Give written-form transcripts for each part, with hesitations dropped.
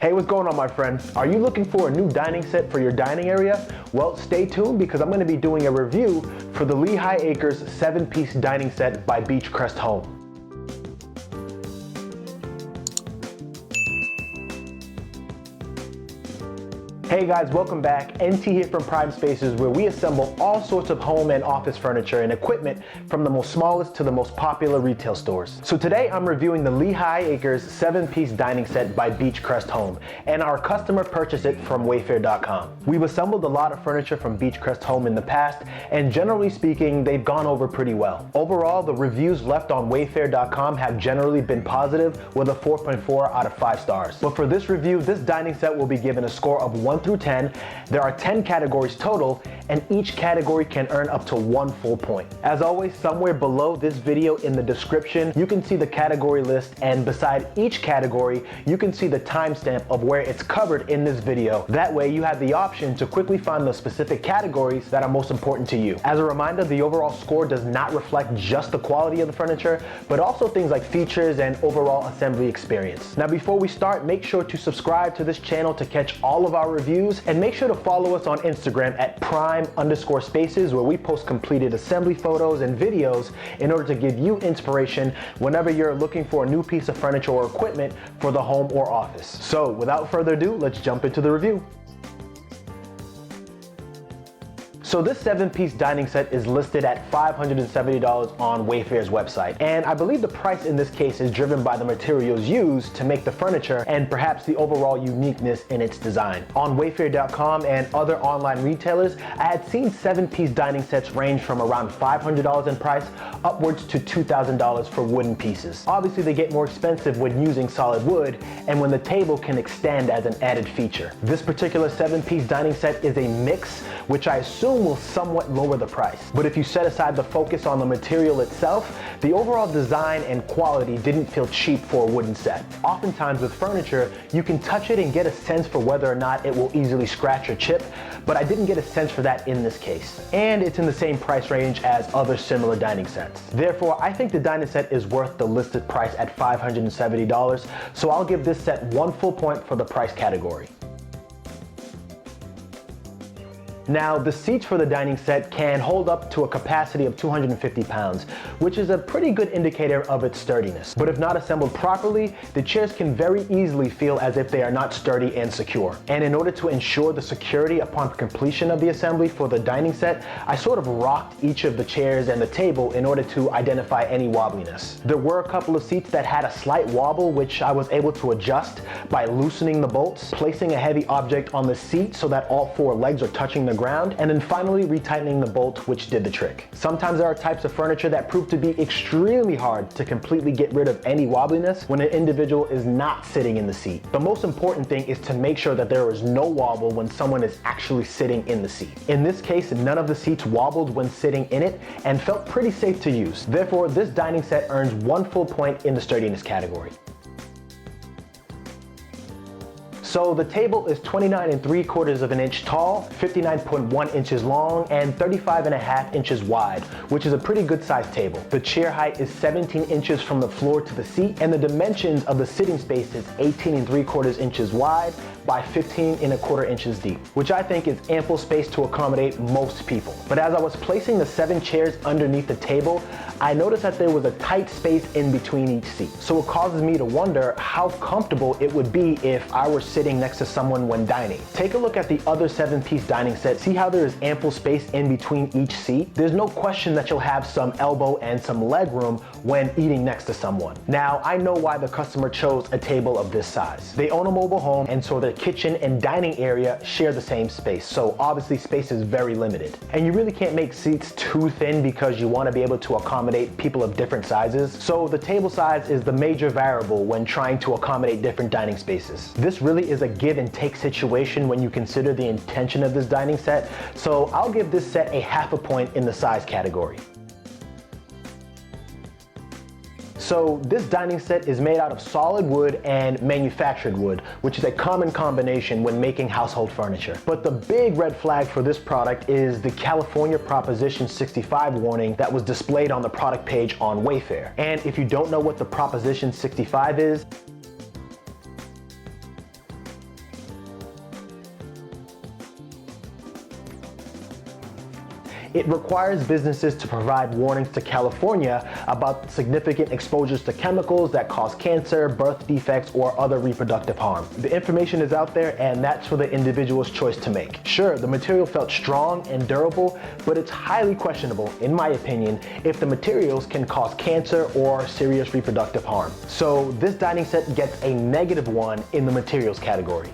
Hey, what's going on, my friend? Are you looking for a new dining set for your dining area? Well, stay tuned because I'm going to be doing a review for the Lehigh Acres 7-piece dining set by Beachcrest Home. Hey guys, welcome back. NT here from Prime Spaces, where we assemble all sorts of home and office furniture and equipment from the most smallest to the most popular retail stores. So today I'm reviewing the Lehigh Acres 7-piece dining set by Beachcrest Home, and our customer purchased it from Wayfair.com. We've assembled a lot of furniture from Beachcrest Home in the past, and generally speaking, they've gone over pretty well. Overall, the reviews left on Wayfair.com have generally been positive, with a 4.4 out of 5 stars. But for this review, this dining set will be given a score of 1 through 10. There are 10 categories total, and each category can earn up to 1 full point. As always, somewhere below this video in the description, you can see the category list, and beside each category, you can see the timestamp of where it's covered in this video. That way, you have the option to quickly find the specific categories that are most important to you. As a reminder, the overall score does not reflect just the quality of the furniture, but also things like features and overall assembly experience. Now, before we start, make sure to subscribe to this channel to catch all of our reviews, and make sure to follow us on Instagram at prime_spaces, where we post completed assembly photos and videos in order to give you inspiration whenever you're looking for a new piece of furniture or equipment for the home or office. So without further ado, let's jump into the review. So this 7-piece dining set is listed at $570 on Wayfair's website, and I believe the price in this case is driven by the materials used to make the furniture and perhaps the overall uniqueness in its design. On Wayfair.com and other online retailers, I had seen 7-piece dining sets range from around $500 in price upwards to $2,000 for wooden pieces. Obviously, they get more expensive when using solid wood and when the table can extend as an added feature. This particular 7-piece dining set is a mix, which I assume will somewhat lower the price. But if you set aside the focus on the material itself, the overall design and quality didn't feel cheap for a wooden set. Oftentimes with furniture, you can touch it and get a sense for whether or not it will easily scratch or chip, but I didn't get a sense for that in this case. And it's in the same price range as other similar dining sets. Therefore, I think the dining set is worth the listed price at $570, so I'll give this set 1 full point for the price category. Now, the seats for the dining set can hold up to a capacity of 250 pounds, which is a pretty good indicator of its sturdiness. But if not assembled properly, the chairs can very easily feel as if they are not sturdy and secure. And in order to ensure the security upon completion of the assembly for the dining set, I sort of rocked each of the chairs and the table in order to identify any wobbliness. There were a couple of seats that had a slight wobble, which I was able to adjust by loosening the bolts, placing a heavy object on the seat so that all 4 legs are touching the ground, and then finally retightening the bolt, which did the trick. Sometimes there are types of furniture that prove to be extremely hard to completely get rid of any wobbliness when an individual is not sitting in the seat. The most important thing is to make sure that there is no wobble when someone is actually sitting in the seat. In this case, none of the seats wobbled when sitting in it and felt pretty safe to use. Therefore, this dining set earns 1 full point in the sturdiness category. So the table is 29 3/4 of an inch tall, 59.1 inches long, and 35.5 inches wide, which is a pretty good sized table. The chair height is 17 inches from the floor to the seat, and the dimensions of the sitting space is 18 3/4 inches wide by 15 1/4 inches deep, which I think is ample space to accommodate most people. But as I was placing the 7 chairs underneath the table, I noticed that there was a tight space in between each seat. So it causes me to wonder how comfortable it would be if I were sitting next to someone when dining. Take a look at the other 7-piece dining set. See how there is ample space in between each seat? There's no question that you'll have some elbow and some leg room when eating next to someone. Now, I know why the customer chose a table of this size. They own a mobile home, and so their kitchen and dining area share the same space. So obviously space is very limited. And you really can't make seats too thin because you want to be able to accommodate people of different sizes. So the table size is the major variable when trying to accommodate different dining spaces. This really is a give and take situation when you consider the intention of this dining set. So I'll give this set a 1/2 point in the size category. So this dining set is made out of solid wood and manufactured wood, which is a common combination when making household furniture. But the big red flag for this product is the California Proposition 65 warning that was displayed on the product page on Wayfair. And if you don't know what the Proposition 65 is, it requires businesses to provide warnings to California about significant exposures to chemicals that cause cancer, birth defects, or other reproductive harm. The information is out there, and that's for the individual's choice to make. Sure, the material felt strong and durable, but it's highly questionable, in my opinion, if the materials can cause cancer or serious reproductive harm. So this dining set gets a -1 in the materials category.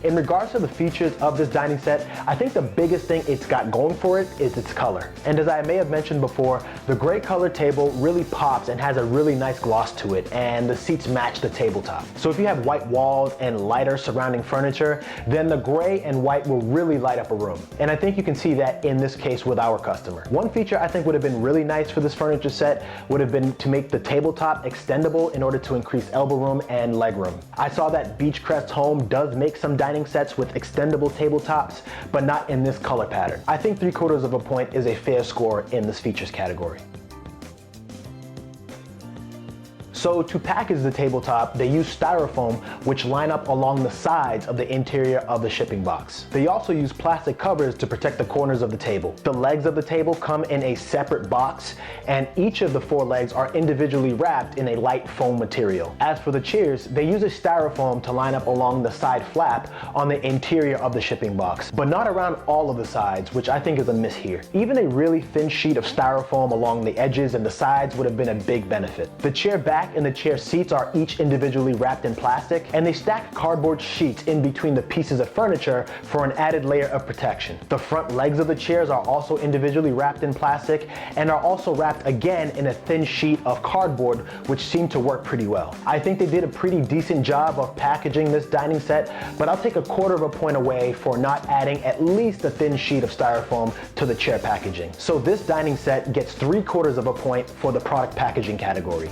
In regards to the features of this dining set, I think the biggest thing it's got going for it is its color. And as I may have mentioned before, the gray color table really pops and has a really nice gloss to it, and the seats match the tabletop. So if you have white walls and lighter surrounding furniture, then the gray and white will really light up a room. And I think you can see that in this case with our customer. One feature I think would have been really nice for this furniture set would have been to make the tabletop extendable in order to increase elbow room and leg room. I saw that Beachcrest Home does make some dining sets with extendable tabletops, but not in this color pattern. I think 3/4 of a point is a fair score in this features category. So to package the tabletop, they use styrofoam, which line up along the sides of the interior of the shipping box. They also use plastic covers to protect the corners of the table. The legs of the table come in a separate box, and each of the 4 legs are individually wrapped in a light foam material. As for the chairs, they use a styrofoam to line up along the side flap on the interior of the shipping box, but not around all of the sides, which I think is a miss here. Even a really thin sheet of styrofoam along the edges and the sides would have been a big benefit. The chair back and the chair seats are each individually wrapped in plastic, and they stack cardboard sheets in between the pieces of furniture for an added layer of protection. The front legs of the chairs are also individually wrapped in plastic and are also wrapped again in a thin sheet of cardboard, which seemed to work pretty well. I think they did a pretty decent job of packaging this dining set, but I'll take a 1/4 of a point away for not adding at least a thin sheet of styrofoam to the chair packaging. So this dining set gets 3/4 of a point for the product packaging category.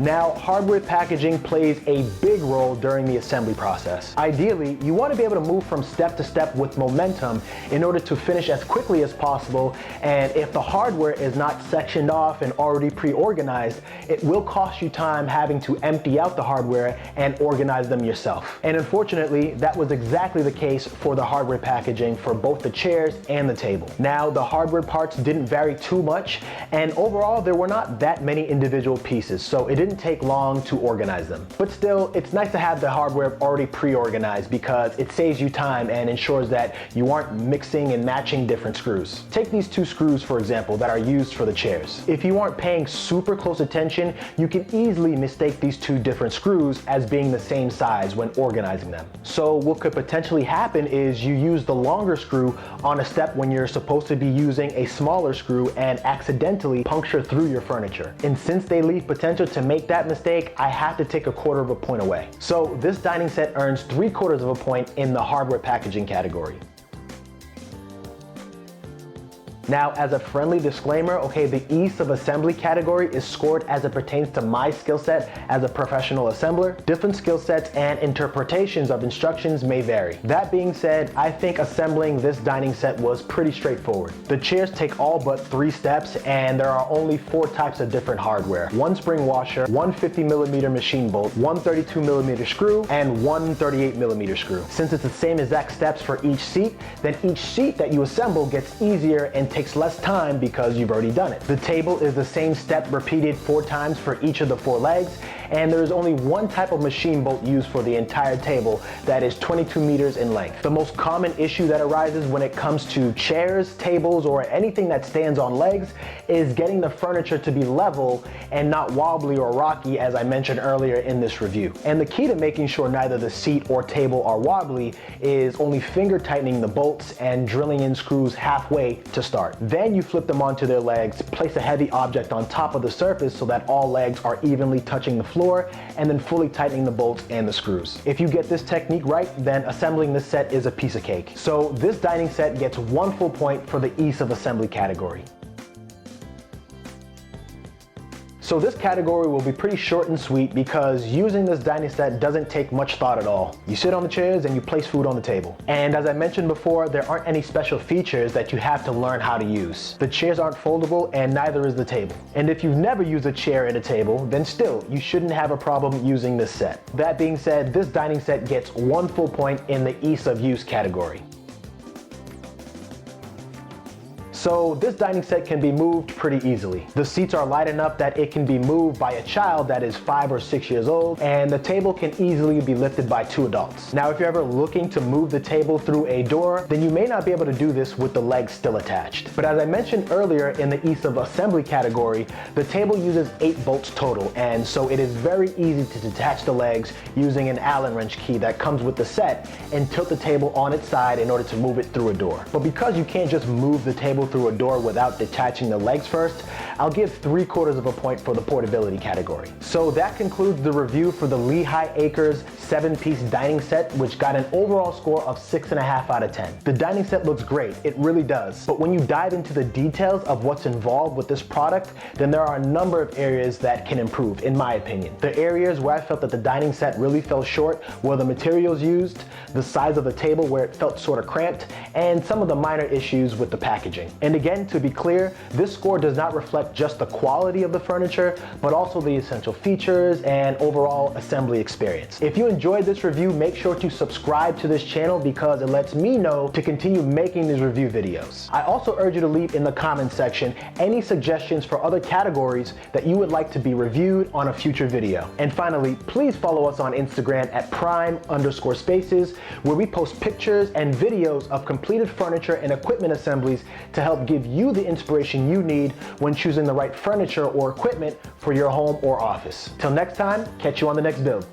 Now, hardware packaging plays a big role during the assembly process. Ideally, you want to be able to move from step to step with momentum in order to finish as quickly as possible, and if the hardware is not sectioned off and already pre-organized, it will cost you time having to empty out the hardware and organize them yourself. And unfortunately, that was exactly the case for the hardware packaging for both the chairs and the table. Now, the hardware parts didn't vary too much, and overall, there were not that many individual pieces, so it didn't take long to organize them. But still, it's nice to have the hardware already pre-organized because it saves you time and ensures that you aren't mixing and matching different screws. Take these 2 screws, for example, that are used for the chairs. If you aren't paying super close attention, you can easily mistake these 2 different screws as being the same size when organizing them. So what could potentially happen is you use the longer screw on a step when you're supposed to be using a smaller screw and accidentally puncture through your furniture. And since they leave potential to make that mistake, I have to take a 1/4 of a point away. So this dining set earns 3/4 of a point in the hardware packaging category. Now, as a friendly disclaimer, okay, the ease of assembly category is scored as it pertains to my skill set as a professional assembler. Different skill sets and interpretations of instructions may vary. That being said, I think assembling this dining set was pretty straightforward. The chairs take all but 3 steps, and there are only 4 types of different hardware. 1 spring washer, 1 50mm machine bolt, 1 32mm screw, and 1 38mm screw. Since it's the same exact steps for each seat, then each seat that you assemble gets easier and takes less time because you've already done it. The table is the same step repeated 4 times for each of the 4 legs, and there's only 1 type of machine bolt used for the entire table that is 22 meters in length. The most common issue that arises when it comes to chairs, tables, or anything that stands on legs is getting the furniture to be level and not wobbly or rocky, as I mentioned earlier in this review. And the key to making sure neither the seat or table are wobbly is only finger tightening the bolts and drilling in screws halfway to start. Then you flip them onto their legs, place a heavy object on top of the surface so that all legs are evenly touching the floor, and then fully tightening the bolts and the screws. If you get this technique right, then assembling this set is a piece of cake. So this dining set gets 1 full point for the ease of assembly category. So this category will be pretty short and sweet because using this dining set doesn't take much thought at all. You sit on the chairs and you place food on the table. And as I mentioned before, there aren't any special features that you have to learn how to use. The chairs aren't foldable and neither is the table. And if you've never used a chair and a table, then still, you shouldn't have a problem using this set. That being said, this dining set gets 1 full point in the ease of use category. So this dining set can be moved pretty easily. The seats are light enough that it can be moved by a child that is 5 or 6 years old, and the table can easily be lifted by 2 adults. Now, if you're ever looking to move the table through a door, then you may not be able to do this with the legs still attached. But as I mentioned earlier in the ease of assembly category, the table uses 8 bolts total, and so it is very easy to detach the legs using an Allen wrench key that comes with the set and tilt the table on its side in order to move it through a door. But because you can't just move the table through a door without detaching the legs first, I'll give 3/4 of a point for the portability category. So that concludes the review for the Lehigh Acres 7-piece dining set, which got an overall score of 6.5 out of 10. The dining set looks great, it really does. But when you dive into the details of what's involved with this product, then there are a number of areas that can improve, in my opinion. The areas where I felt that the dining set really fell short were the materials used, the size of the table where it felt sort of cramped, and some of the minor issues with the packaging. And again, to be clear, this score does not reflect just the quality of the furniture, but also the essential features and overall assembly experience. If you enjoyed this review, make sure to subscribe to this channel because it lets me know to continue making these review videos. I also urge you to leave in the comments section any suggestions for other categories that you would like to be reviewed on a future video. And finally, please follow us on Instagram at prime_spaces, where we post pictures and videos of completed furniture and equipment assemblies to help give you the inspiration you need when choosing the right furniture or equipment for your home or office. Till next time, catch you on the next build.